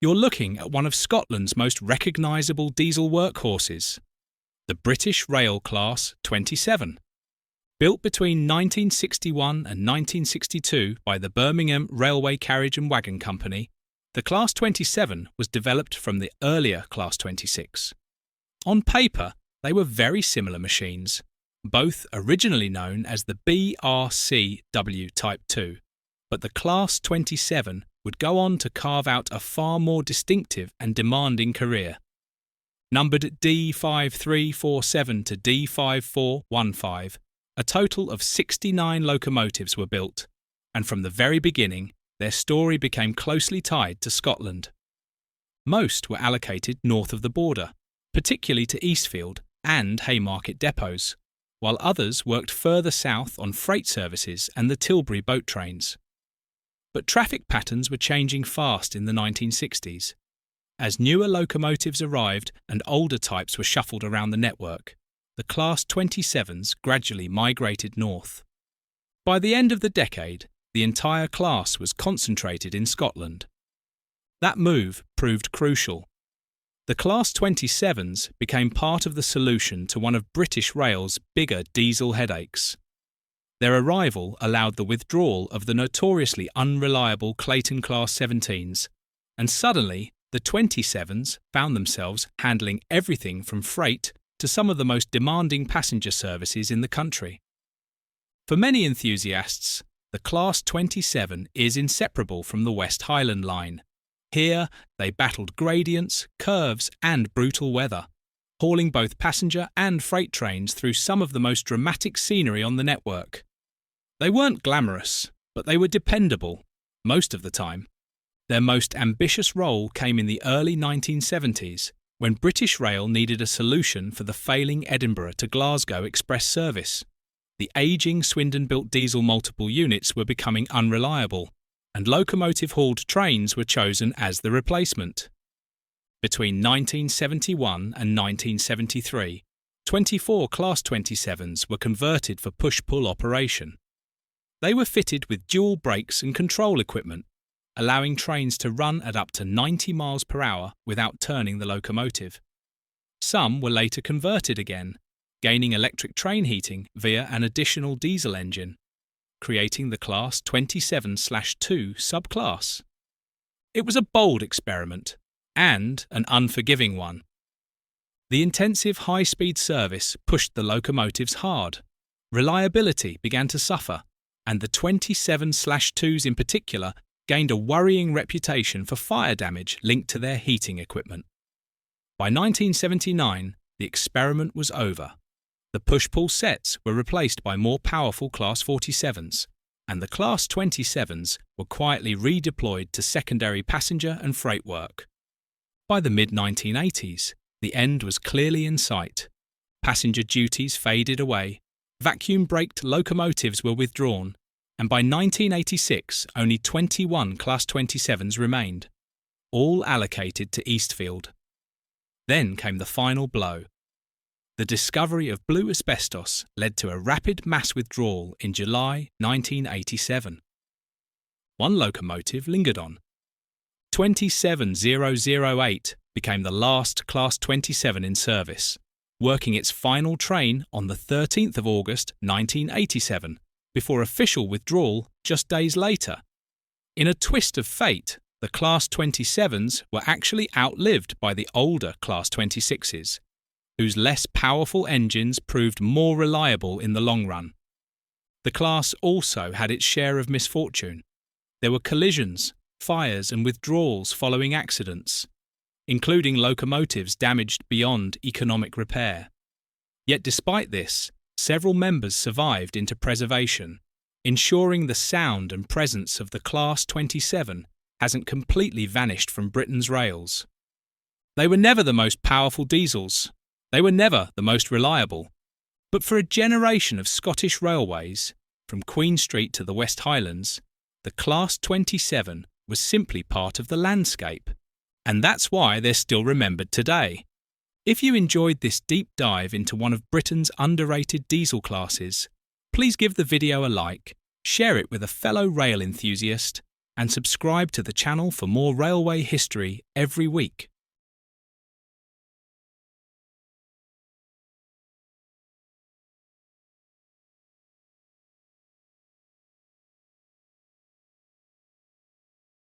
You're looking at one of Scotland's most recognisable diesel workhorses, the British Rail Class 27. Built between 1961 and 1962 by the Birmingham Railway Carriage and Wagon Company, the Class 27 was developed from the earlier Class 26. On paper, they were very similar machines, both originally known as the BRCW Type 2, but the Class 27 would go on to carve out a far more distinctive and demanding career. Numbered D5347 to D5415, a total of 69 locomotives were built, and from the very beginning, their story became closely tied to Scotland. Most were allocated north of the border, particularly to Eastfield and Haymarket depots, while others worked further south on freight services and the Tilbury boat trains. But traffic patterns were changing fast in the 1960s. As newer locomotives arrived and older types were shuffled around the network, the Class 27s gradually migrated north. By the end of the decade, the entire class was concentrated in Scotland. That move proved crucial. The Class 27s became part of the solution to one of British Rail's bigger diesel headaches. Their arrival allowed the withdrawal of the notoriously unreliable Clayton Class 17s, and suddenly the 27s found themselves handling everything from freight to some of the most demanding passenger services in the country. For many enthusiasts, the Class 27 is inseparable from the West Highland Line. Here, they battled gradients, curves, and brutal weather, hauling both passenger and freight trains through some of the most dramatic scenery on the network. They weren't glamorous, but they were dependable, most of the time. Their most ambitious role came in the early 1970s, when British Rail needed a solution for the failing Edinburgh to Glasgow express service. The ageing Swindon-built diesel multiple units were becoming unreliable, and locomotive-hauled trains were chosen as the replacement. Between 1971 and 1973, 24 Class 27s were converted for push-pull operation. They were fitted with dual brakes and control equipment, allowing trains to run at up to 90 miles per hour without turning the locomotive. Some were later converted again, gaining electric train heating via an additional diesel engine, creating the Class 27/2 subclass. It was a bold experiment, and an unforgiving one. The intensive high-speed service pushed the locomotives hard. Reliability began to suffer, and the 27/2s in particular gained a worrying reputation for fire damage linked to their heating equipment. By 1979, the experiment was over. The push-pull sets were replaced by more powerful Class 47s, and the Class 27s were quietly redeployed to secondary passenger and freight work. By the mid-1980s, the end was clearly in sight. Passenger duties faded away, vacuum-braked locomotives were withdrawn, and by 1986 only 21 Class 27s remained, all allocated to Eastfield. Then came the final blow. The discovery of blue asbestos led to a rapid mass withdrawal in July 1987. One locomotive lingered on. 27008 became the last Class 27 in service, working its final train on the 13th of August 1987, before official withdrawal just days later. In a twist of fate, the Class 27s were actually outlived by the older Class 26s, whose less powerful engines proved more reliable in the long run. The class also had its share of misfortune. There were collisions, fires and withdrawals following accidents, including locomotives damaged beyond economic repair. Yet despite this, several members survived into preservation, ensuring the sound and presence of the Class 27 hasn't completely vanished from Britain's rails. They were never the most powerful diesels. They were never the most reliable. But for a generation of Scottish railways, from Queen Street to the West Highlands, the Class 27 was simply part of the landscape. And that's why they're still remembered today. If you enjoyed this deep dive into one of Britain's underrated diesel classes, please give the video a like, share it with a fellow rail enthusiast, and subscribe to the channel for more railway history every week.